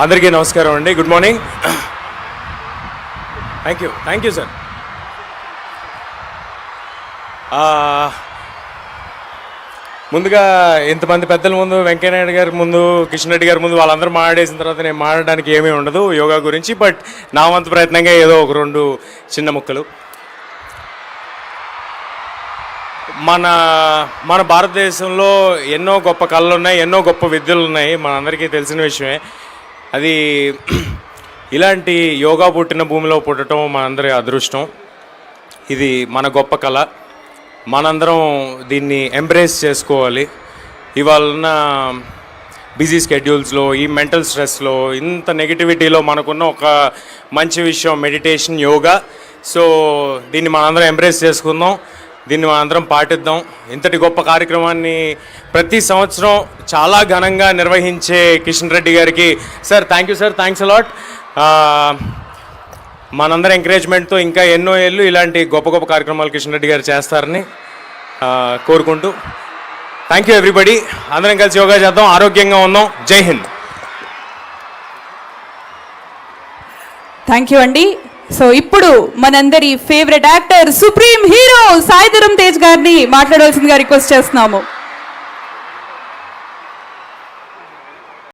అందరికీ నమస్కారం అండి. Good morning. Thank you sir. ముందుగా ఇంతమంది పెద్దల ముందు, వెంకయ్యనాయుడు గారి ముందు, కిషన్ రెడ్డి గారి ముందు వాళ్ళందరూ మాట్లాడేసిన తర్వాత నేను మాట్లాడడానికి ఏమీ ఉండదు యోగా గురించి. బట్ నా వంతు ప్రయత్నంగా ఏదో ఒక 2 చిన్న ముక్కలు. మన భారతదేశంలో ఎన్నో గొప్ప కళలు ఉన్నాయి, ఎన్నో గొప్ప విద్యలు ఉన్నాయి, మనందరికీ తెలిసిన విషయమే. అది ఇలాంటి యోగా పుట్టిన భూమిలో పుట్టడం మనందరి అదృష్టం. ఇది మన గొప్ప కళ, మనందరం దీన్ని ఎంబ్రేస్ చేసుకోవాలి. ఇవాళ బిజీ స్కెడ్యూల్స్లో, ఈ మెంటల్ స్ట్రెస్లో, ఇంత నెగిటివిటీలో మనకున్న ఒక మంచి విషయం మెడిటేషన్, యోగా. సో దీన్ని మనందరం ఎంబ్రేస్ చేసుకుందాం, దీన్ని మనందరం పాటిద్దాం. ఇంతటి గొప్ప కార్యక్రమాన్ని ప్రతి సంవత్సరం చాలా ఘనంగా నిర్వహించే కిషన్ రెడ్డి గారికి sir thank you sir, thanks a lot. మనందరం ఎంకరేజ్మెంట్తో ఇంకా ఎన్నో ఏళ్ళు ఇలాంటి గొప్ప గొప్ప కార్యక్రమాలు కిషన్ రెడ్డి గారు చేస్తారని కోరుకుంటూ థ్యాంక్ యూ ఎవ్రీబడి. అందరం కలిసి యోగా చేద్దాం, ఆరోగ్యంగా ఉందాం. జై హింద్. థ్యాంక్ యూ అండి. సో ఇప్పుడు మనందరి favourite actor, supreme hero Sai Dharam Tej గారిని మాట్లాడవలసిందిగా రిక్వెస్ట్ చేస్తున్నాము.